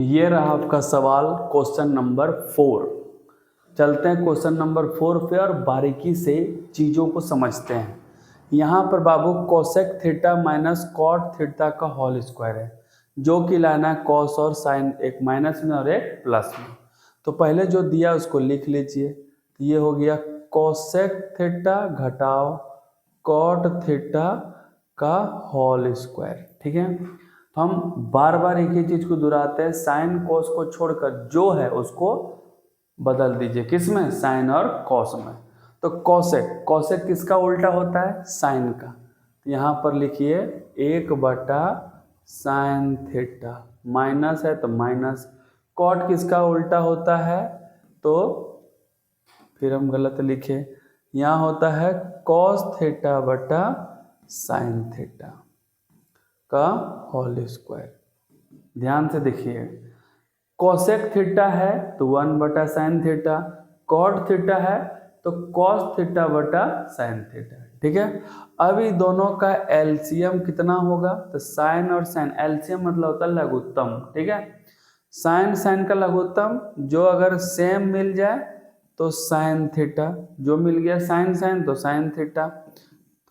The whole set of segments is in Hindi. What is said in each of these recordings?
ये रहा आपका सवाल क्वेश्चन नंबर 4। चलते हैं क्वेश्चन नंबर 4 पे और बारीकी से चीज़ों को समझते हैं। यहाँ पर बाबू cosec theta minus cot theta का होल स्क्वायर है, जो कि लाना है कॉस और साइन, एक माइनस में और एक प्लस में। तो पहले जो दिया उसको लिख लीजिए। तो ये हो गया कोसेक थीटा घटाओ कॉट थीटा का होल स्क्वायर। ठीक है, तो हम बार बार एक ही चीज को दोहराते हैं, साइन कॉस को छोड़कर जो है उसको बदल दीजिए, किस में, साइन और कॉस में। तो कॉसेक, कॉसेक किसका उल्टा होता है, साइन का। तो यहाँ पर लिखिए 1/साइन थीटा, माइनस है तो माइनस। कॉट किसका उल्टा होता है, तो फिर हम गलत लिखे, यहाँ होता है कॉस थीटा बटा साइन थीटा का होल स्क्वायर। ध्यान से देखिए, कोसेक थीटा है तो 1/साइन थीटा, कॉट थीटा है तो कॉस थीटा बटा साइन थीटा। ठीक है, अभी दोनों का एलसीएम कितना होगा, तो साइन और साइन, एलसीएम मतलब होता है लघुत्तम। ठीक है, साइन साइन का लघुत्तम, जो अगर सेम मिल जाए तो साइन थीटा, जो मिल गया साइन साइन तो साइन थीटा।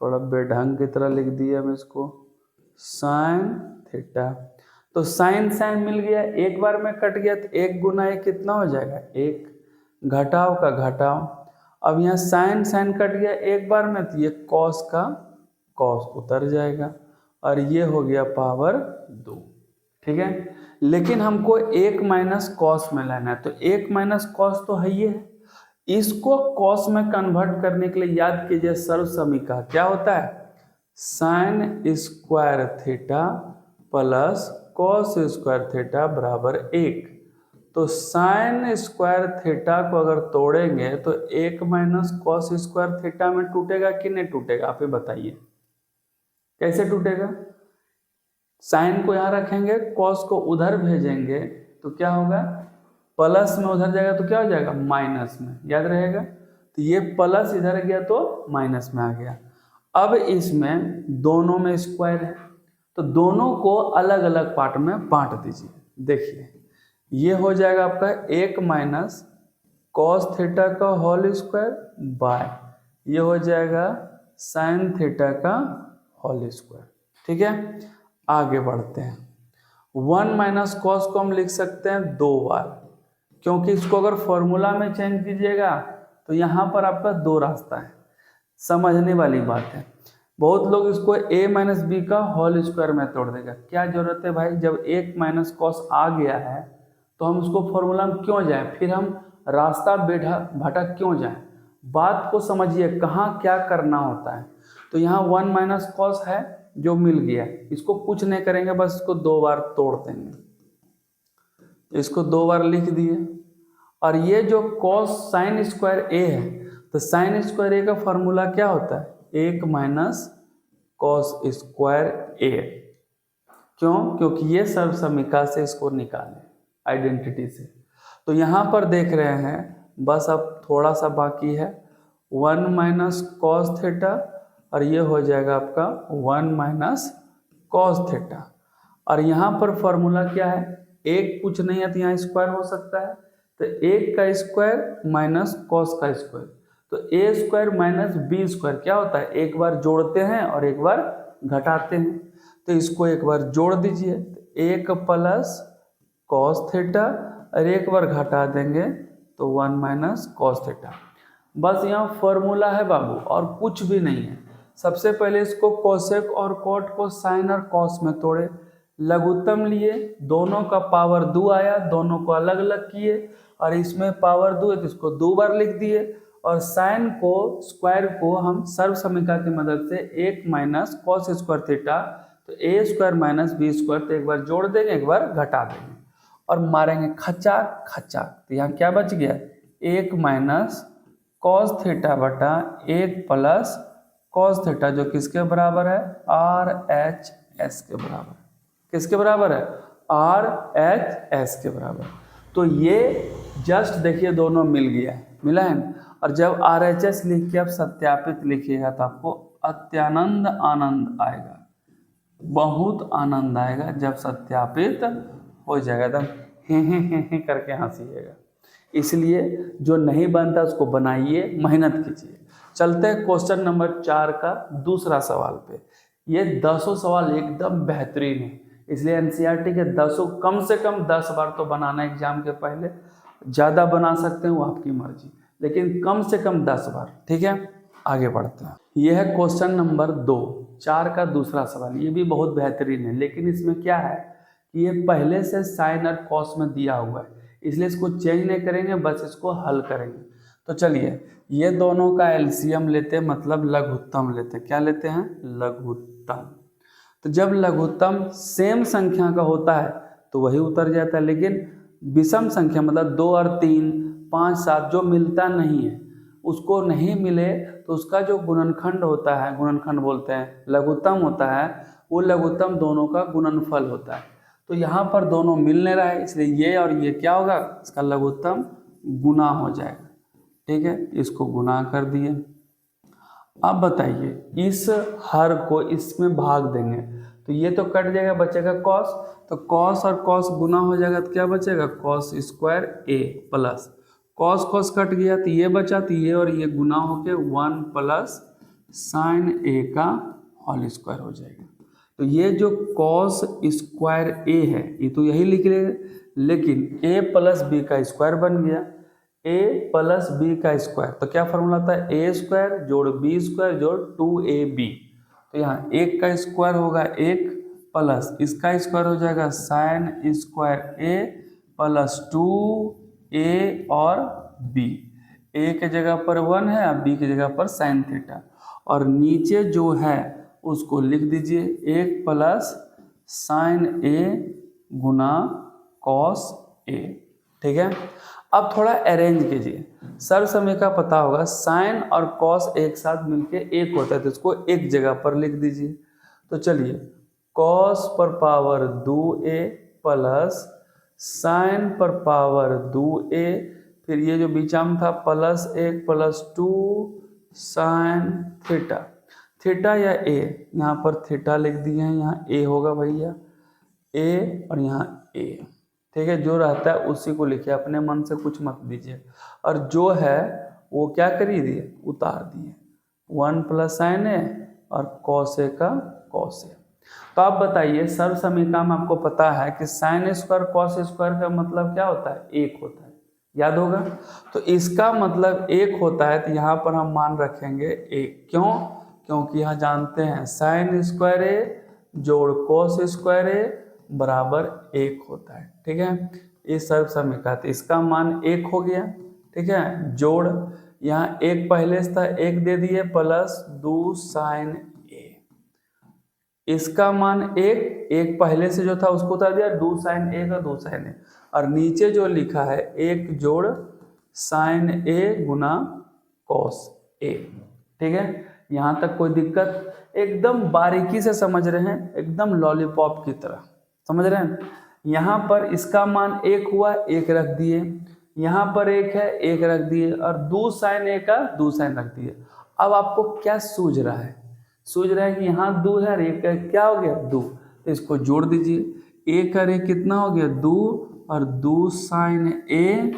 थोड़ा बेढंग की तरह लिख दिया हम इसको, साइन थीटा। तो साइन साइन मिल गया, एक बार में कट गया, तो एक गुना एक कितना हो जाएगा, एक। घटाओ का घटाओ, अब यहाँ साइन साइन कट गया एक बार में, तो ये कॉस का कॉस उतर जाएगा और ये हो गया पावर 2। ठीक है, लेकिन हमको एक माइनस कॉस में लाना है, तो एक माइनस कॉस तो है ही है, इसको कॉस में कन्वर्ट करने के लिए याद कीजिए सर्व समीकरण क्या होता है, sine square theta plus cos square theta बराबर 1। तो साइन स्क्वायर थीटा को अगर तोड़ेंगे तो 1 माइनस कॉस स्क्वायर थीटा में टूटेगा कि नहीं टूटेगा, आप ही बताइए कैसे टूटेगा। साइन को यहाँ रखेंगे, कॉस को उधर भेजेंगे तो क्या होगा, प्लस में उधर जाएगा तो क्या हो जाएगा, माइनस में, याद रहेगा। तो ये प्लस इधर गया तो माइनस में आ गया। अब इसमें दोनों में स्क्वायर है, तो दोनों को अलग अलग पार्ट में बांट दीजिए। देखिए ये हो जाएगा आपका 1 माइनस कॉस थीटा का होल स्क्वायर बाय, ये हो जाएगा साइन थीटा का होल स्क्वायर। ठीक है, आगे बढ़ते हैं। 1 माइनस कॉस को हम लिख सकते हैं 2 बार, क्योंकि इसको अगर फॉर्मूला में चेंज कीजिएगा तो यहाँ पर आपका 2 रास्ता है, समझने वाली बात है। बहुत लोग इसको a माइनस बी का होल स्क्वायर में तोड़ देगा, क्या जरूरत है भाई, जब 1 माइनस कॉस आ गया है तो हम उसको फॉर्मूला में क्यों जाएं, फिर हम रास्ता भटक क्यों जाएं। बात को समझिए कहाँ क्या करना होता है। तो यहाँ 1 माइनस कॉस है जो मिल गया, इसको कुछ नहीं करेंगे, बस इसको 2 बार तोड़ देंगे, इसको 2 बार लिख दिए। और ये जो कॉस साइन स्क्वायर ए है, तो साइन स्क्वायर ए का फॉर्मूला क्या होता है, 1 माइनस कॉस स्क्वायर ए। क्यों, क्योंकि ये सब समीकरण से इसको निकालें आइडेंटिटी से। तो यहाँ पर देख रहे हैं, बस अब थोड़ा सा बाकी है, 1 माइनस कॉस थीटा और ये हो जाएगा आपका 1 माइनस कॉस थीटा। और यहाँ पर फॉर्मूला क्या है, एक कुछ नहीं है तो यहाँ स्क्वायर हो सकता है, तो 1 का स्क्वायर माइनस कॉस का स्क्वायर, तो ए स्क्वायर माइनस बी स्क्वायर क्या होता है, एक बार जोड़ते हैं और एक बार घटाते हैं। तो इसको एक बार जोड़ दीजिए, 1 प्लस कॉस थीटा और एक बार घटा देंगे तो 1 माइनस कॉस थीटा। बस यहाँ फॉर्मूला है बाबू और कुछ भी नहीं है। सबसे पहले इसको कोसेक और कॉट को साइन और कॉस में तोड़े, लघुत्तम लिए, दोनों का पावर 2 आया, दोनों को अलग अलग किए और इसमें पावर 2 है तो इसको 2 बार लिख दिए। और साइन को स्क्वायर को हम सर्व समीकरण की मदद से 1 माइनस कॉस स्क्वायर थीटा, तो ए स्क्वायर माइनस बी स्क्वायर, तो एक बार जोड़ देंगे एक बार घटा देंगे और मारेंगे खचाक खचाक। तो यहाँ क्या बच गया, 1 माइनस कॉस थीटा बटा 1 प्लस कॉस थीटा, जो किसके बराबर है, आर एच एस के बराबर। किसके बराबर है, आर एच एस के बराबर। तो ये जस्ट देखिए दोनों मिल गया है, मिला है। और जब आर एच एस लिख के आप सत्यापित लिखिएगा तो आपको अत्यानंद आनंद आएगा, बहुत आनंद आएगा जब सत्यापित हो जाएगा, एकदम हे करके हंसिएगा। इसलिए जो नहीं बनता उसको बनाइए, मेहनत कीजिए। चलते हैं क्वेश्चन नंबर 4 का दूसरा सवाल पे। ये 10 सवाल एकदम बेहतरीन है, इसलिए एनसीईआरटी के 10 कम से कम 10 बार तो बनाना एग्जाम के पहले। ज़्यादा बना सकते हैं वो आपकी मर्जी, लेकिन कम से कम 10 बार। ठीक है, आगे बढ़ते हैं। यह है क्वेश्चन नंबर 2, 4 का दूसरा सवाल। ये भी बहुत बेहतरीन है, लेकिन इसमें क्या है कि ये पहले से साइन और कॉस में दिया हुआ है, इसलिए इसको चेंज नहीं करेंगे, बस इसको हल करेंगे। तो चलिए ये दोनों का एलसीएम लेते हैं, मतलब लघुत्तम लेते हैं। क्या लेते हैं? लघुत्तम। तो जब लघुत्तम सेम संख्या का होता है तो वही उतर जाता है, लेकिन विषम संख्या मतलब 2 और 3, 5, 7 जो मिलता नहीं है, उसको नहीं मिले तो उसका जो गुणनखंड होता है, गुणनखंड बोलते हैं, लघुत्तम होता है, वो लघुत्तम दोनों का गुणनफल होता है। तो यहाँ पर दोनों मिल नहीं रहा है, इसलिए ये और ये क्या होगा, इसका लघुत्तम गुना हो जाएगा। ठीक है, इसको गुना कर दिए। अब बताइए इस हर को इसमें भाग देंगे तो ये तो कट जाएगा, बचेगा कॉस। तो कॉस और कॉस गुना हो जाएगा तो क्या बचेगा, कॉस स्क्वायर ए प्लस कॉस कॉस कट गया तो ये बचा, तो ये और ये गुना होके 1 प्लस साइन ए का होल स्क्वायर हो जाएगा। तो ये जो कॉस स्क्वायर ए है ये तो यही लिख लेंगे, लेकिन ए प्लस बी का स्क्वायर बन गया, ए प्लस बी का स्क्वायर। तो क्या फॉर्मूला था, ए स्क्वायर जोड़ बी स्क्वायर जोड़ 2ab। तो यहाँ एक का स्क्वायर होगा 1 प्लस इसका स्क्वायर हो जाएगा साइन स्क्वायर ए प्लस 2a और b। ए के जगह पर 1 है और बी की जगह पर साइन थीटा, और नीचे जो है उसको लिख दीजिए 1 plus sign A Guna cos A. ठीक है, अब थोड़ा अरेंज कीजिए। सर्वसमय का पता होगा, साइन और कॉस एक साथ मिलके एक होता है, तो इसको एक जगह पर लिख दीजिए। तो चलिए कॉस पर पावर 2a प्लस साइन पर पावर 2a, फिर ये जो बीचा में था plus 1 plus 2 sine theta. Theta या ए, यहाँ पर थीटा लिख दिए हैं, यहाँ ए होगा भैया, ए और यहाँ ए। ठीक है, जो रहता है उसी को लिखिए, अपने मन से कुछ मत दीजिए। और जो है वो क्या करिए दिए, उतार दिए, 1 प्लस साइन ए और कॉस ए का कॉस ए। तो आप बताइए सर्वसमीकरण में आपको पता है कि साइन स्क्वायर कॉस स्क्वायर का मतलब क्या होता है, 1 होता है, याद होगा। तो इसका मतलब 1 होता है, तो यहाँ पर हम मान रखेंगे 1। क्यों? क्योंकि यहाँ जानते हैं साइन स्क्वायर ए जोड़ कॉस स्क्वायर ए बराबर 1 होता है। ठीक है, इस सर्वसमीकरण, तो इसका मान 1 हो गया। ठीक है, जोड़ यहाँ 1 पहले से था, 1 दे दिए प्लस 2 साइन ए, इसका मान 1 पहले से जो था उसको उतार दिया, 2 साइन ए का 2 साइन ए, और नीचे जो लिखा है 1 जोड़ sign A Guna cos A. ठीक है, यहाँ तक कोई दिक्कत? एकदम बारीकी से समझ रहे हैं, एकदम लॉलीपॉप की तरह समझ रहे हैं। यहाँ पर इसका मान 1 हुआ, 1 रख दिए, यहाँ पर 1 है 1 रख दिए, और 2 साइन ए का 2 साइन रख दिए। अब आपको क्या सूझ रहा है, सूझ रहा है कि यहाँ 2 है और 1 क्या हो गया 2, तो इसको जोड़ दीजिए। 1 और 1 कितना हो गया 2, और 2 साइन ए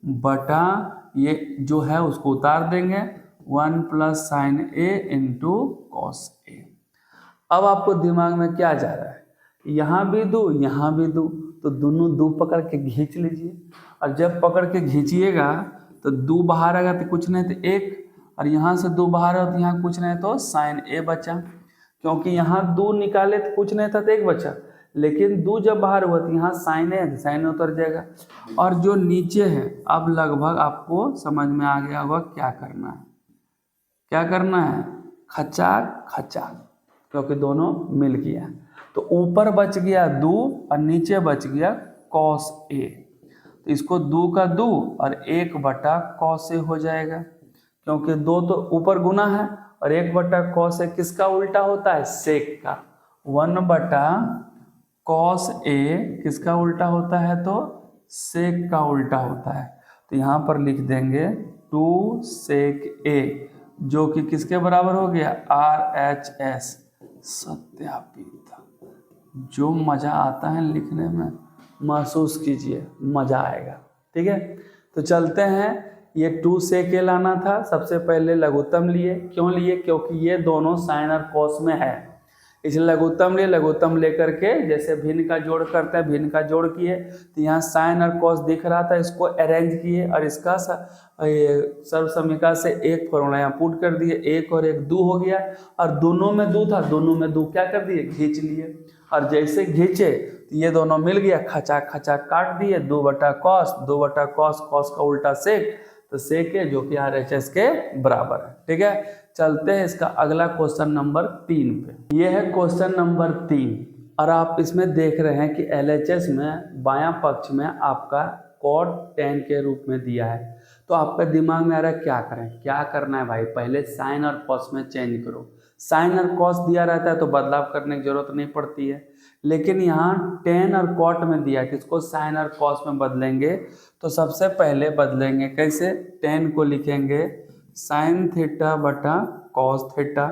बटा ये जो है उसको उतार देंगे, 1 plus sign A into cos A. अब आपको दिमाग में क्या जा रहा है, यहाँ भी 2 यहाँ भी 2, तो दोनों 2 पकड़ के खींच लीजिए। और जब पकड़ के खींचिएगा तो 2 बाहर आएगा तो कुछ नहीं तो 1, और यहाँ से 2 बाहर आया तो यहाँ कुछ नहीं तो साइन ए बचा। क्योंकि यहाँ 2 निकाले तो कुछ नहीं था तो 1 बचा, लेकिन 2 जब बाहर हुआ तो यहाँ साइन ए, साइन उतर जाएगा। और जो नीचे है, अब लगभग आपको समझ में आ गया होगा क्या करना है, क्या करना है, खचाक खचाक, क्योंकि दोनों मिल गया। तो ऊपर बच गया 2 और नीचे बच गया कॉस ए, तो इसको 2 का 2 और 1 बटा कॉस ए हो जाएगा, क्योंकि 2 तो ऊपर गुना है, और 1 बटा कॉस ए किसका उल्टा होता है, सेक का। 1 बटा कॉस ए किसका उल्टा होता है, तो सेक का उल्टा होता है। तो यहाँ पर लिख देंगे 2 सेक ए, जो कि किसके बराबर हो गया, RHS। सत्यापित, जो मज़ा आता है लिखने में महसूस कीजिए, मज़ा आएगा। ठीक है, तो चलते हैं। ये 2 sec a लाना था, सबसे पहले लघुत्तम लिए। क्यों लिए? क्योंकि ये दोनों साइन और कॉस में है, इसलिए लघुत्तम लिए। लघुत्तम लेकर के जैसे भिन्न का जोड़ करते हैं, भिन्न का जोड़ किए तो यहाँ साइन और कॉस दिख रहा था, इसको अरेंज किए और इसका सर्वसमीका से एक फॉर्मूला यहाँ पुट कर दिए, 1 और 1 2 हो गया। और दोनों में 2 था, दोनों में 2 क्या कर दिए? खींच लिए। और जैसे खींचे तो ये दोनों मिल गया, खचा खचा काट दिए, 2/cos, 2/cos, cos का उल्टा सेक, तो सेक है जो कि RHS के बराबर है। ठीक है, चलते हैं इसका अगला क्वेश्चन नंबर 3 पे। ये है क्वेश्चन नंबर 3 और आप इसमें देख रहे हैं कि LHS में बायां पक्ष में आपका cot tan के रूप में दिया है। तो आपका दिमाग में आ रहा है क्या करें, क्या करना है भाई? पहले साइन और कॉस में चेंज करो। साइन और कॉस दिया रहता है तो बदलाव करने की जरूरत नहीं पड़ती है, लेकिन यहाँ टेन और कॉट में दिया है, किसको? साइन और कॉस में बदलेंगे। तो सबसे पहले बदलेंगे कैसे? टेन को लिखेंगे साइन थीटा बटा cos theta,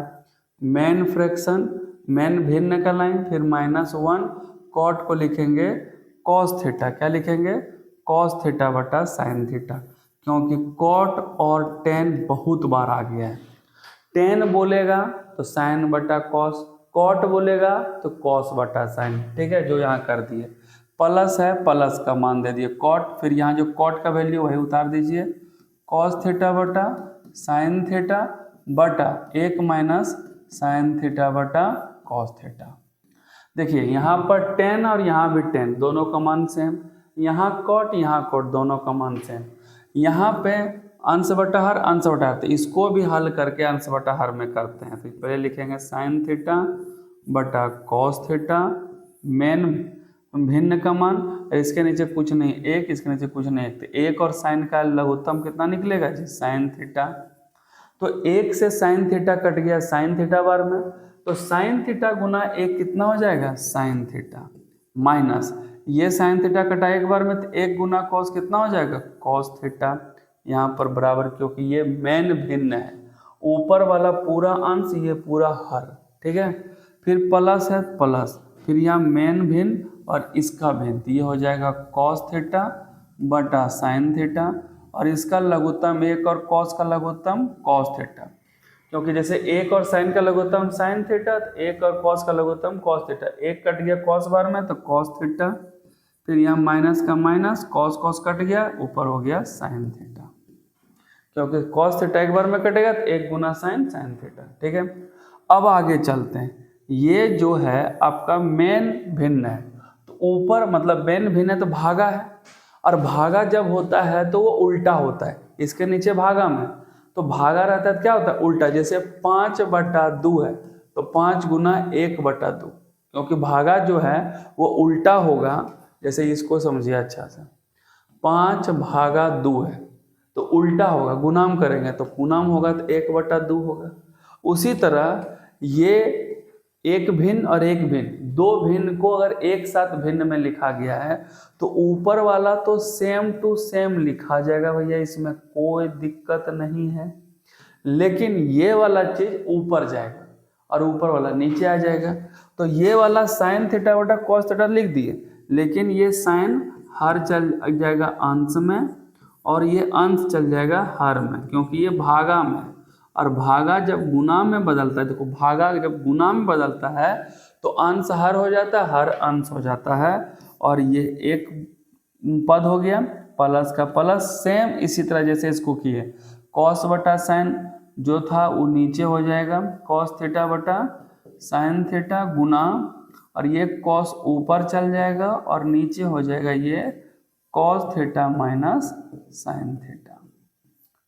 main fraction, main भिन्न का लाइन, फिर -1, कॉट को लिखेंगे कॉस थीटा। क्या लिखेंगे? कॉस थीटा बटा साइन थीटा, क्योंकि कॉट और टेन बहुत बार आ गया है। टेन बोलेगा तो साइन बटा कॉस, कॉट बोलेगा तो कॉस बटा साइन। ठीक है, जो यहाँ कर दिए। प्लस है, प्लस का मान दे दिए कॉट, फिर यहाँ जो कॉट का वैल्यू वही उतार दीजिए, कॉस थीटा बटा साइन थीटा बटा 1 माइनस साइन थीटा बटा कॉस थीटा। देखिए यहाँ पर टेन और यहाँ भी टेन, दोनों का मान सेम। यहाँ कॉट, यहाँ कॉट, दोनों का मान सेम। यहाँ पे अंश बटा हर, अंश बटा हर, तो इसको भी हल करके अंश बटा हर में करते हैं। फिर पहले लिखेंगे साइन थीटा बटा कॉस थीटा, मेन भिन्न का मान, इसके नीचे कुछ नहीं, 1, इसके नीचे कुछ नहीं, तो 1 और साइन का लघुत्तम कितना निकलेगा जी? Sine theta. तो 1 से साइन थीटा कट गया साइन थीटा बार में, तो साइन थीटा गुना 1 कितना हो जाएगा? साइन थीटा, माइनस ये साइन थीटा कटा एक बार में, तो 1 गुना कॉस कितना हो जाएगा? Cos theta. यहाँ पर बराबर, क्योंकि ये मेन भिन्न है, ऊपर वाला पूरा अंश, ये पूरा हर। ठीक है, फिर प्लस है प्लस, फिर यहाँ मेन भिन्न और इसका भिन्न, ये हो जाएगा कॉस थीटा बटा साइन थीटा, और इसका लघुत्तम 1 और कॉस का लघुत्तम कॉस थीटा, क्योंकि जैसे 1 और साइन का लघुत्तम साइन थीटा, तो 1 और कॉस का लघुत्तम कॉस थीटा। 1 कट गया कॉस बार में तो कॉस थीटा, फिर यहाँ माइनस का माइनस, कॉस कॉस कट गया, ऊपर हो गया साइन थीटा, क्योंकि कॉस थीटा एक बार में कटेगा तो 1 गुना साइन साइन थीटा। ठीक है, अब आगे चलते हैं। ये जो है आपका मेन भिन्न है, तो ऊपर मतलब मेन भिन्न है तो भागा है, और भागा जब होता है तो वो उल्टा होता है। इसके नीचे भागा में, तो भागा रहता है तो क्या होता है? उल्टा। जैसे 5/2 है तो 5 गुना 1/2, क्योंकि भागा जो है वो उल्टा होगा। जैसे इसको समझिए अच्छा से, 5/2 है तो उल्टा होगा, गुणाम करेंगे तो पूर्णाम होगा, तो 1/2 होगा। उसी तरह ये एक भिन्न और एक भिन्न, दो भिन्न को अगर एक साथ भिन्न में लिखा गया है तो ऊपर वाला तो सेम टू सेम लिखा जाएगा भैया, इसमें कोई दिक्कत नहीं है। लेकिन ये वाला चीज ऊपर जाएगा और ऊपर वाला नीचे आ जाएगा। तो ये वाला साइन थीटा बटा कॉस थीटा लिख दिए, लेकिन ये साइन हर चल जाएगा अंश में और ये अंश चल जाएगा हर में, क्योंकि ये भागा में। और भागा जब गुना में बदलता है, देखो भागा जब गुना में बदलता है तो अंश हर हो जाता है, हर अंश हो जाता है, और ये एक पद हो गया, प्लस का प्लस। सेम इसी तरह जैसे इसको किए, कॉस बटा साइन जो था वो नीचे हो जाएगा, कॉस थीटा बटा साइन थीटा गुना, और ये कॉस ऊपर चल जाएगा और नीचे हो जाएगा ये cos theta minus sine theta.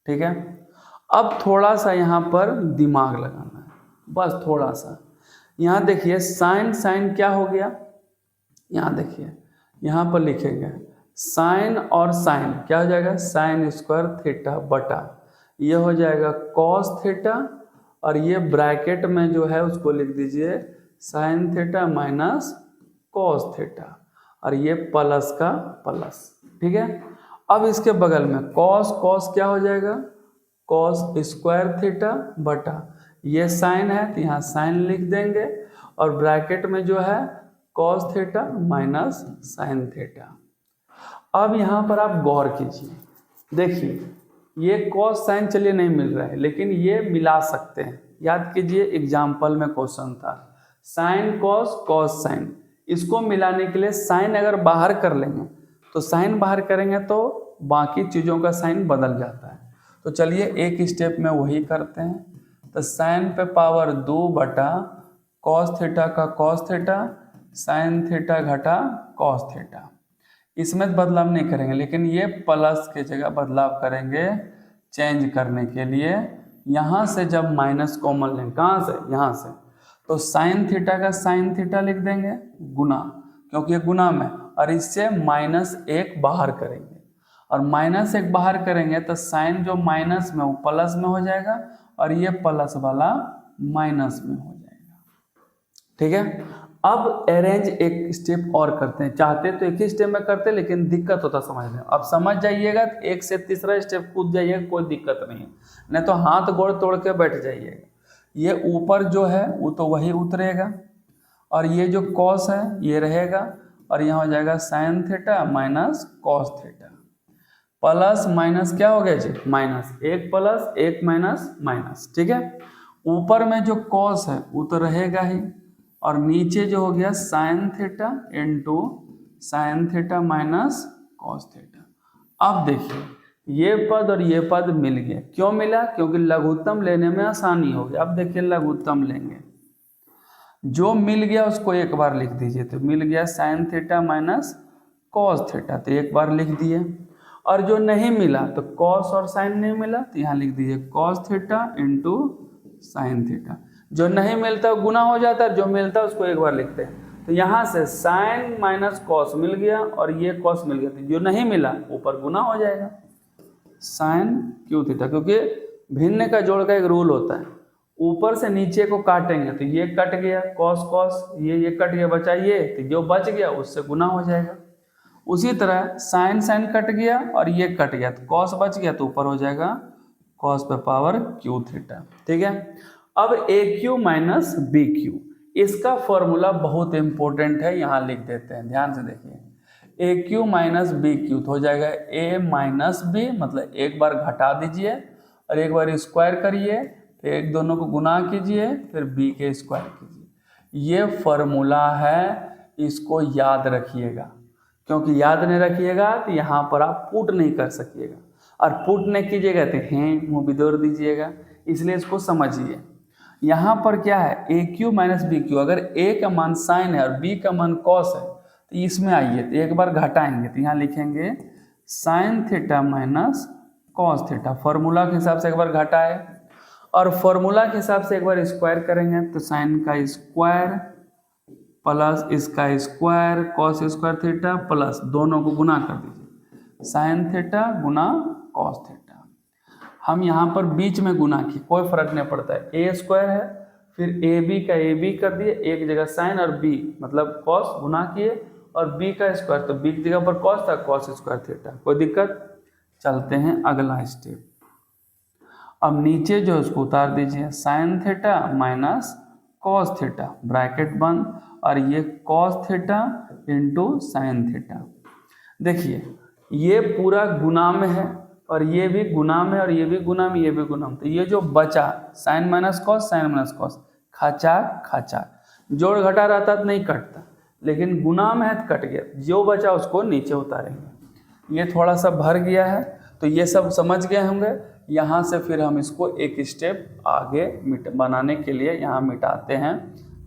ठीक है, अब थोड़ा सा यहाँ पर दिमाग लगाना है, बस थोड़ा सा। यहाँ देखिए साइन साइन क्या हो गया, यहाँ देखिए यहाँ पर लिखेंगे साइन और साइन क्या हो जाएगा? साइन स्क्वायर थीटा बटा ये हो जाएगा कॉस थीटा, और ये ब्रैकेट में जो है उसको लिख दीजिए sign theta minus cos theta, और ये प्लस का प्लस। ठीक है, अब इसके बगल में कॉस कॉस क्या हो जाएगा? कॉस स्क्वायर थीटा बटा ये साइन है तो यहाँ साइन लिख देंगे, और ब्रैकेट में जो है cos theta minus sine theta. अब यहाँ पर आप गौर कीजिए, देखिए ये कॉस साइन चलिए नहीं मिल रहा है, लेकिन ये मिला सकते हैं। याद कीजिए एग्जाम्पल में क्वेश्चन था साइन कॉस कॉस साइन, इसको मिलाने के लिए साइन अगर बाहर कर लेंगे तो साइन बाहर करेंगे तो बाकी चीज़ों का साइन बदल जाता है। तो चलिए एक स्टेप में वही करते हैं। तो साइन पे पावर 2 बटा कॉस थीटा का कॉस थीटा साइन थीटा घटा कॉस थीटा। इसमें बदलाव नहीं करेंगे, लेकिन ये प्लस की जगह बदलाव करेंगे चेंज करने के लिए। यहाँ से जब माइनस कॉमन लें, कहाँ से, यहाँ से, तो साइन थीटा का साइन थीटा लिख देंगे गुना, क्योंकि ये गुना में, और इससे -1 बाहर करेंगे, और -1 बाहर करेंगे तो साइन जो माइनस में वो प्लस में हो जाएगा और ये प्लस वाला माइनस में हो जाएगा। ठीक है, अब अरेंज एक स्टेप और करते हैं। चाहते तो एक ही स्टेप में करते, लेकिन दिक्कत होता समझने। अब समझ जाइएगा, एक से तीसरा स्टेप कूद जाइएगा, कोई दिक्कत नहीं है, नहीं तो हाथ गोड़ तोड़ के बैठ जाइएगा। ये ऊपर जो है वो तो वही उतरेगा, और ये जो कॉस है ये रहेगा, और यहाँ हो जाएगा sign theta minus cos theta. Plus minus क्या हो गया जी, माइनस, एक प्लस एक माइनस माइनस। ठीक है, ऊपर में जो कॉस है वो तो रहेगा ही, और नीचे जो हो गया sine theta into sine theta minus cos theta. अब देखिए ये पद और ये पद मिल गया। क्यों मिला, क्योंकि लघुत्तम लेने में आसानी होगी। अब देखिए लघुत्तम लेंगे, जो मिल गया उसको एक बार लिख दीजिए। तो मिल गया sign theta minus cos theta, तो एक बार लिख दिए। और जो नहीं मिला तो कॉस और साइन नहीं मिला, तो यहाँ लिख दीजिए cos theta into sine theta. जो नहीं मिलता गुना हो जाता है, जो मिलता है उसको एक बार लिखते हैं। तो यहाँ से साइन माइनस कॉस मिल गया और ये कॉस मिल गया, तो जो नहीं मिला ऊपर गुना हो जाएगा साइन क्यू थीटा, क्योंकि भिन्न का जोड़ का एक रूल होता है, ऊपर से नीचे को काटेंगे तो ये कट गया कॉस कॉस, ये कट गया, बचा ये, तो जो बच गया उससे गुना हो जाएगा। उसी तरह साइन साइन कट गया और ये कट गया, तो कॉस बच गया तो ऊपर हो जाएगा कॉस पे पावर क्यू थीटा। ठीक है, अब ए क्यू माइनस बी क्यू, इसका फॉर्मूला बहुत इंपॉर्टेंट है, यहाँ लिख देते हैं, ध्यान से देखिए। ए क्यू माइनस बी क्यू तो हो जाएगा ए माइनस बी, मतलब एक बार घटा दीजिए और एक बार स्क्वायर करिए, फिर एक दोनों को गुना कीजिए, फिर बी के स्क्वायर कीजिए। ये फॉर्मूला है, इसको याद रखिएगा, क्योंकि याद नहीं रखिएगा तो यहाँ पर आप पुट नहीं कर सकिएगा, और पुट नहीं कीजिएगा तो हैं मुँह बिदोर दीजिएगा, इसलिए इसको समझिए। यहाँ पर क्या है, ए क्यू माइनस बी क्यू, अगर ए का मान साइन है और बी का मान कॉस है तो इसमें आइए तो एक बार घटाएंगे, तो यहाँ लिखेंगे sign theta minus cos theta. Formula के हिसाब से एक बार घटाए और फॉर्मूला के हिसाब से एक बार स्क्वायर करेंगे, तो साइन का स्क्वायर प्लस इसका square cos square theta plus दोनों को गुना कर दीजिए, साइन थीटा गुना कॉस थीटा। हम यहाँ पर बीच में गुना किए, कोई फर्क नहीं पड़ता है, ए स्क्वायर है, फिर ए बी का ए बी कर दिए, एक जगह साइन और बी मतलब कॉस गुना किए, और बी का स्क्वायर तो बी की जगह पर कॉस था, कॉस स्क्वायर थीटा। कोई दिक्कत, चलते हैं अगला स्टेप। अब नीचे जो उसको उतार दीजिए, sign theta minus cos theta bracket बंद, और ये cos theta into sine theta. देखिए ये पूरा गुना में है, और ये भी गुना में, और ये भी गुना में, ये भी गुना में, तो ये जो बचा sine minus cos sine minus cos खाचा खाचा, जोड़ घटा रहता तो नहीं कटता, लेकिन गुना में है तो कट गया, जो बचा उसको नीचे उतारेंगे। ये थोड़ा सा भर गया है, तो ये सब समझ गए होंगे। यहाँ से फिर हम इसको एक स्टेप आगे बनाने के लिए यहाँ मिटाते हैं,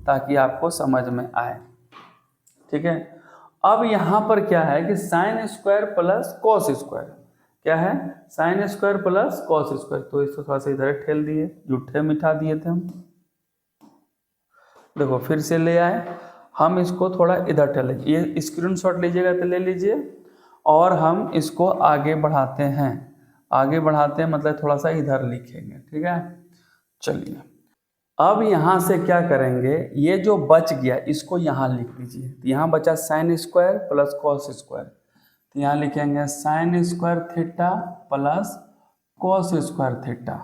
ताकि आपको समझ में आए। ठीक है, अब यहाँ पर क्या है कि sine square plus cos square, क्या है, sine square plus cos square, तो इसको थोड़ा सा इधर ठेल दिए, जूठे मिटा दिए थे हम। देखो फिर से ले आए, हम इसको थोड़ा इधर ठेले, ये स्क्रीनशॉट लीजिएगा तो ले लीजिए, और हम इसको आगे बढ़ाते हैं, आगे बढ़ाते हैं मतलब थोड़ा सा इधर लिखेंगे। ठीक है, चलिए अब यहाँ से क्या करेंगे, ये जो बच गया इसको यहाँ लिख दीजिए। यहाँ बचा sine square plus cos square, तो यहाँ लिखेंगे sine square theta plus cos square theta,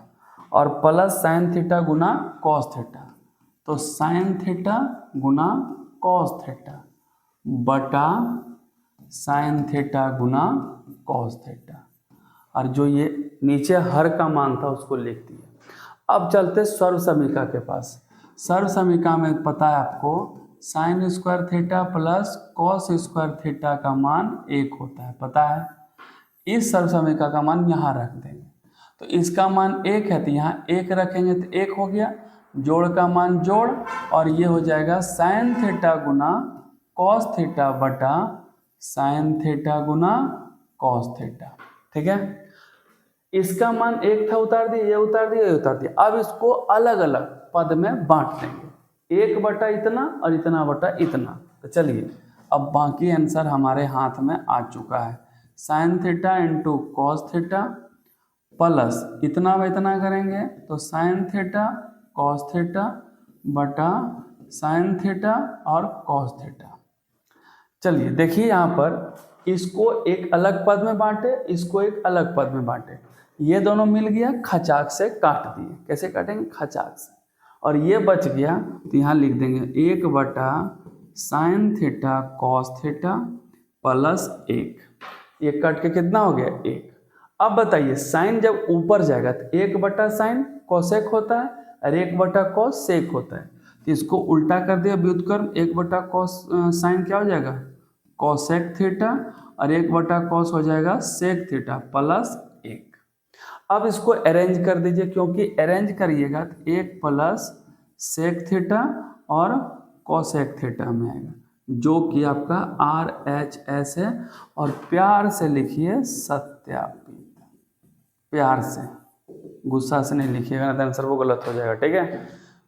और प्लस साइन थीटा गुना कॉस थीटा, तो साइन थीटा गुना कॉस थीटा, बटा साइन थीटा गुना कॉस थीटा, और जो ये नीचे हर का मान था उसको लिख दिया। अब चलते सर्व समीकरण के पास। सर्व समीकरण में पता है आपको sine square theta plus cos square theta का मान 1 होता है, पता है। इस सर्व समीकरण का मान यहाँ रख देंगे, तो इसका मान 1 है तो यहाँ 1 रखेंगे तो 1 हो गया, जोड़ का मान जोड़, और ये हो जाएगा साइन थीटा गुना कॉस थीटा बटा साइन थीटा गुना कॉस थीटा। ठीक है, इसका मान 1 था, उतार दिया, ये उतार दिया, ये उतार दिया। अब इसको अलग अलग पद में बांट देंगे, 1 बटा इतना और इतना बटा इतना। तो चलिए अब बाकी आंसर हमारे हाथ में आ चुका है, sine theta into cos theta plus इतना व इतना करेंगे तो साइन थीटा कॉस थीटा बटा साइन थीटा और कॉस थीटा। चलिए देखिए यहाँ पर इसको एक अलग पद में बांटे, इसको एक अलग पद में बांटे, ये दोनों मिल गया, खचाक से काट दिए। कैसे काटेंगे? खचाक से। और ये बच गया तो यहाँ लिख देंगे 1 बटा sine theta cos theta plus 1। ये कट के कितना हो गया? 1। अब बताइए साइन जब ऊपर जाएगा तो 1 बटा साइन कोसेक होता है और 1 बटा कॉस सेक होता है, तो इसको उल्टा कर दिया व्युत्क्रम, 1 बटा कॉस साइन क्या हो जाएगा? कोसेक थीटा, और 1 बटा कॉस हो जाएगा सेक थीटा प्लस 1। अब इसको अरेंज कर दीजिए, क्योंकि अरेंज करिएगा तो 1 प्लस सेक थीटा और कोसेक थीटा में आएगा, जो कि आपका RHS है। और प्यार से लिखिए सत्यापित, प्यार से, गुस्सा से नहीं लिखिएगा, नहीं तो आंसर वो गलत हो जाएगा। ठीक है,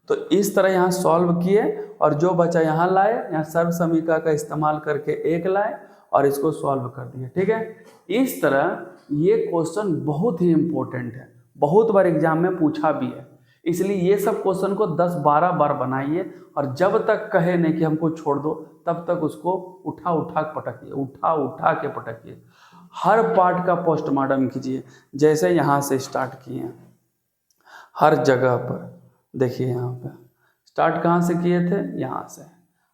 तो इस तरह यहाँ सॉल्व किए और जो बचा यहाँ लाए, यहाँ सर्व समीकरण का इस्तेमाल करके 1 लाए और इसको सॉल्व कर दिए। ठीक है, इस तरह ये क्वेश्चन बहुत ही इम्पोर्टेंट है, बहुत बार एग्जाम में पूछा भी है, इसलिए ये सब क्वेश्चन को 10-12 बार बनाइए और जब तक कहे नहीं कि हमको छोड़ दो तब तक उसको उठा उठा के पटकिए, उठा उठा के पटकिए। हर पार्ट का पोस्टमार्टम कीजिए, जैसे यहाँ से स्टार्ट किए हैं, हर जगह पर देखिए। यहाँ पे स्टार्ट कहाँ से किए थे? यहाँ से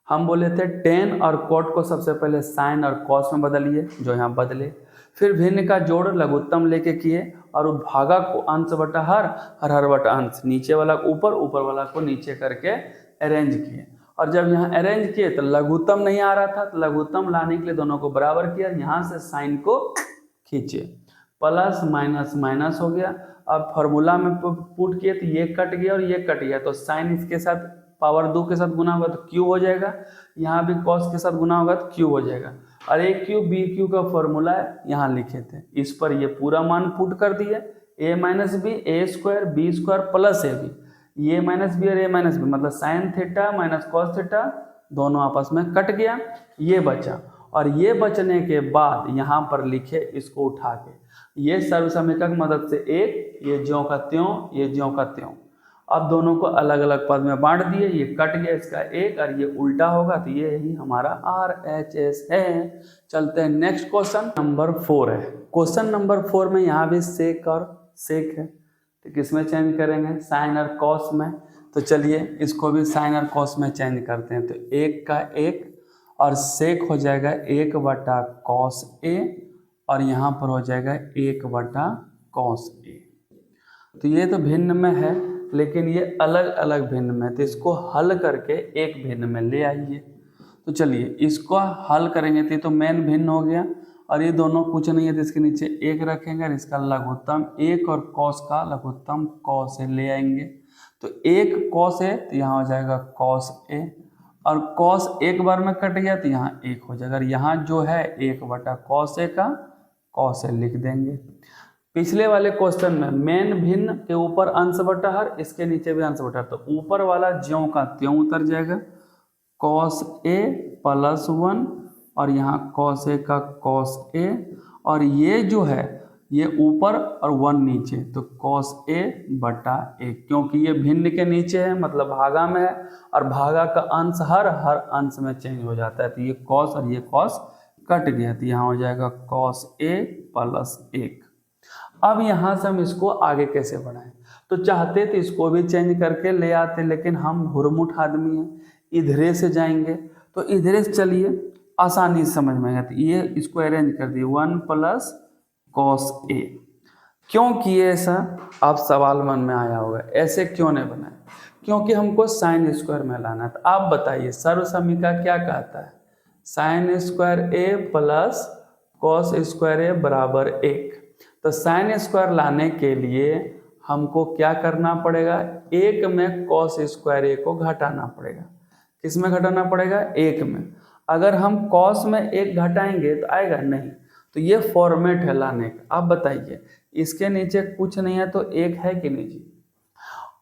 हम बोले थे टेन और कोट को सबसे पहले साइन और कॉस में बदलिए, जो यहाँ बदले। फिर भिन्न का जोड़ लघुत्तम लेके किए और भागा को अंश बटा हर, हर बटा अंश, नीचे वाला को ऊपर, ऊपर वाला को नीचे करके अरेंज किए। और जब यहाँ अरेंज किए तो लघुत्तम नहीं आ रहा था, तो लघुत्तम लाने के लिए दोनों को बराबर किया, यहाँ से साइन को खींचे, प्लस माइनस माइनस हो गया। अब फॉर्मूला में पुट किए तो ये कट गया और ये कट गया, तो साइन इसके साथ पावर 2 के साथ गुना होगा तो क्यूब हो जाएगा, यहाँ भी कॉस के साथ गुना होगा तो क्यूब हो जाएगा। और ए क्यूब बी क्यूब का फॉर्मूला यहाँ लिखे थे, इस पर ये पूरा मान पुट कर दिए, a minus b a square b square plus a b, ये माइनस बी और ए माइनस बी मतलब sine theta minus cos theta दोनों आपस में कट गया, ये बचा। और ये बचने के बाद यहाँ पर लिखे इसको उठा के, ये सर्व समीकरण की मदद से एक, ये ज्यों का त्यों, ये ज्यों का त्यों। अब दोनों को अलग अलग पद में बांट दिए, ये कट गया इसका एक और ये उल्टा होगा, तो ये ही हमारा RHS है। चलते हैं नेक्स्ट क्वेश्चन नंबर 4 है। क्वेश्चन नंबर 4 में यहाँ भी सेक और सेक है, तो किसमें चेंज करेंगे? साइन और कॉस में। तो चलिए इसको भी साइन और कॉस में चेंज करते हैं, तो 1 का 1 और सेक हो जाएगा 1 बटा कॉस ए और यहाँ पर हो जाएगा 1 बटा कॉस ए। तो ये तो भिन्न में है, लेकिन ये अलग अलग भिन्न में, तो इसको हल करके एक भिन्न में ले आइए। तो चलिए इसको हल करेंगे तो ये तो मेन भिन्न हो गया, और ये दोनों कुछ नहीं है तो इसके नीचे 1 रखेंगे और इसका लघुत्तम 1 और कॉस का लघुत्तम कॉस ए ले आएंगे। तो 1 कॉस ए तो यहाँ हो जाएगा कॉस ए, और कॉस एक बार में कट गया तो यहाँ 1 हो जाएगा, और यहाँ जो है 1 बटा कॉस ए का कॉस ए लिख देंगे। पिछले वाले क्वेश्चन में मेन भिन्न के ऊपर अंश बटा हर, इसके नीचे भी अंश बटा हर, तो ऊपर वाला ज्यों का त्यों उतर जाएगा, कॉस ए प्लस 1 और यहाँ कॉस ए का कॉस ए, और ये जो है ये ऊपर और 1 नीचे, तो कॉस ए बटा 1, क्योंकि ये भिन्न के नीचे है मतलब भागा में है, और भागा का अंश हर अंश में चेंज हो जाता है, तो ये कॉस और ये कॉस कट गया, तो यहाँ हो जाएगा कॉस ए प्लस 1। अब यहाँ से हम इसको आगे कैसे बढ़ाएं? तो चाहते थे इसको भी चेंज करके ले आते, लेकिन हम हुरमुट आदमी हैं, इधरे से जाएंगे, तो इधरे से चलिए आसानी से समझ में आएगा। तो ये इसको अरेंज कर दिए 1 प्लस कॉस ए। क्यों किए ऐसा, आप सवाल मन में आया होगा ऐसे क्यों नहीं बनाए, क्योंकि हमको साइन स्क्वायर में लाना है। तो आप बताइए सर्व समीकरण क्या कहता है, साइन स्क्वायर ए प्लस कॉस स्क्वायर ए बराबर 1। तो साइन स्क्वायर लाने के लिए हमको क्या करना पड़ेगा, 1 में कॉस स्क्वायर ए को घटाना पड़ेगा। किस में घटाना पड़ेगा, 1 में। अगर हम कॉस में 1 घटाएंगे तो आएगा नहीं। तो ये फॉर्मेट है लाने का। आप बताइए इसके नीचे कुछ नहीं है तो 1 है कि नहीं जी।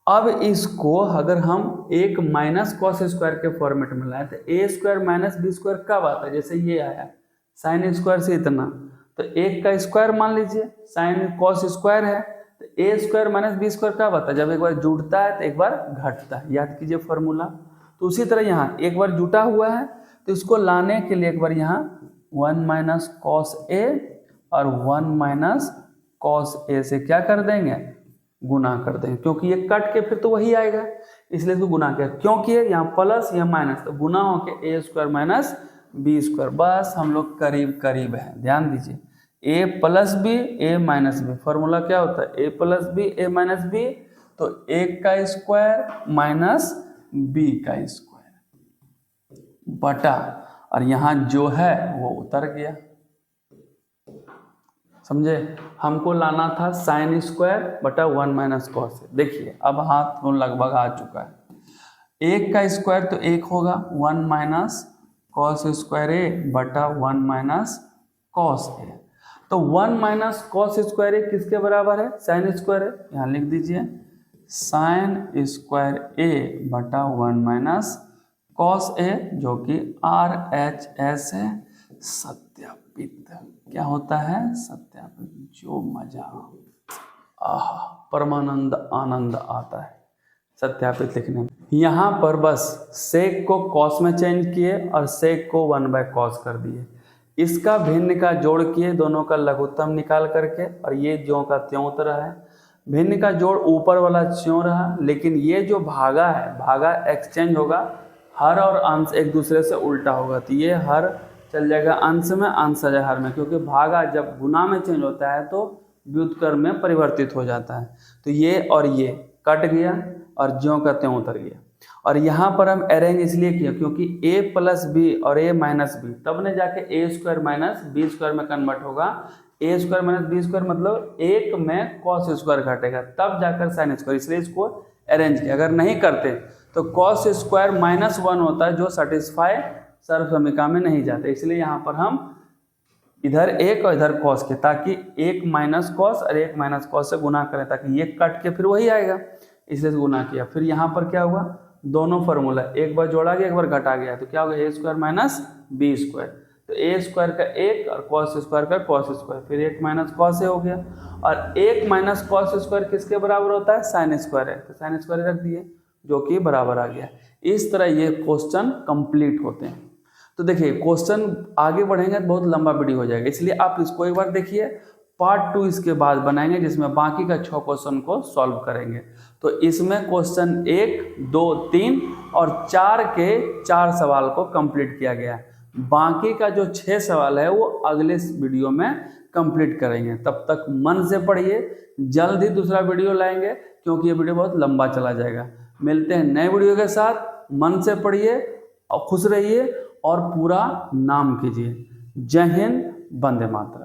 अब इसको अगर हम 1 माइनस कॉस स्क्वायर के फॉर्मेट में लाए तो ए स्क्वायर माइनस बी स्क्वायर कब आता है, जैसे ये आया साइन स्क्वायर से इतना, तो 1 का स्क्वायर मान लीजिए, साइन कॉस स्क्वायर है तो ए स्क्वायर माइनस बी स्क्वायर कब आता है, जब एक बार जुड़ता है तो एक बार घटता है। याद कीजिए फॉर्मूला। तो उसी तरह यहाँ एक बार जुटा हुआ है तो इसको लाने के लिए एक बार यहाँ 1 माइनस कॉस ए और 1 माइनस कॉस ए से क्या कर देंगे, गुना कर देंगे, क्योंकि ये कट के फिर तो वही आएगा, इसलिए इसको गुना किया। क्योंकि यहाँ प्लस या माइनस, तो गुना होके ए स्क्वायर माइनस बी स्क्वायर। बस हम लोग करीब करीब हैं। ध्यान दीजिए ए प्लस बी ए माइनस बी, फॉर्मूला क्या होता है, ए प्लस बी ए माइनस बी, तो 1 का स्क्वायर माइनस बी का स्क्वायर बटा, और यहाँ जो है वो उतर गया। समझे, हमको लाना था साइन स्क्वायर बटा 1 माइनस कॉस। देखिए अब हाथ को लगभग आ चुका है। 1 का स्क्वायर तो 1 होगा, 1 माइनस कॉस स्क्वायर ए बटा 1 माइनस कॉस ए। तो 1 माइनस कॉस स्क्वायर ए किसके बराबर है, साइन स्क्वायर है। यहाँ लिख दीजिए साइन स्क्वायर ए बटा 1 माइनस कॉस ए, जो कि RHS है, सत्यापित। क्या होता है, सत्यापित। जो मजा, आहा, परमानंद आनंद आता है सत्यापित लिखने में। यहाँ पर बस सेक को कॉस में चेंज किए और सेक को 1/cos कर दिए। इसका भिन्न का जोड़ किए, दोनों का लघुत्तम निकाल करके, और ये ज्यों का त्यों उतरा है। भिन्न का जोड़ ऊपर वाला त्यों रहा, लेकिन ये जो भागा है, भागा एक्सचेंज होगा, हर और अंश एक दूसरे से उल्टा होगा। तो ये हर चल जाएगा अंश में, अंश आ जाएगा हर में, क्योंकि भागा जब गुना में चेंज होता है तो व्युत्क्रम में परिवर्तित हो जाता है। तो ये और ये कट गया और ज्यों का त्यों उतर गया। और यहाँ पर हम अरेंज इसलिए किया क्योंकि a प्लस बी और a माइनस बी तब ने जाके a square minus b square में कन्वर्ट होगा। a square minus b square मतलब 1 में कॉस स्क्वायर घटेगा, तब जाकर साइन स्क्वायर, इसलिए इसको अरेंज किया। अगर नहीं करते तो कॉस स्क्वायर -1 होता है, जो सेटिस्फाई सर्व समीकरण में नहीं जाते। इसलिए यहाँ पर हम इधर 1 और इधर कॉस के, ताकि 1 माइनस कॉस और 1 माइनस कॉस से गुना करें, ताकि ये कट के फिर वही आएगा, इसलिए गुना किया। फिर यहाँ पर क्या हुआ, दोनों फार्मूला एक बार जोड़ा गया एक बार घटा गया, तो क्या होगा, ए स्क्वायर माइनस बी स्क्वायर। तो ए स्क्वायर का 1 और कॉस स्क्वायर का कॉस स्क्वायर, फिर 1 माइनस कॉस ए हो गया। और 1 माइनस कॉस स्क्वायर किसके बराबर होता है, साइन स्क्वायर है, तो साइन स्क्वायर रख दिए, जो कि बराबर आ गया। इस तरह ये क्वेश्चन कंप्लीट होते हैं। तो देखिए क्वेश्चन आगे बढ़ेंगे तो बहुत लंबा वीडियो हो जाएगा, इसलिए आप इसको एक बार देखिए। पार्ट 2 इसके बाद बनाएंगे, जिसमें बाकी का 6 क्वेश्चन को सॉल्व करेंगे। तो इसमें क्वेश्चन 1, 2, 3 और 4 के 4 सवाल को कंप्लीट किया गया है। बाकी का जो 6 सवाल है वो अगले वीडियो में कंप्लीट करेंगे। तब तक मन से पढ़िए, जल्द ही दूसरा वीडियो लाएंगे, क्योंकि ये वीडियो बहुत लंबा चला जाएगा। मिलते हैं नए वीडियो के साथ। मन से पढ़िए और खुश रहिए और पूरा नाम कीजिए। जय हिंद, वंदे मातरम।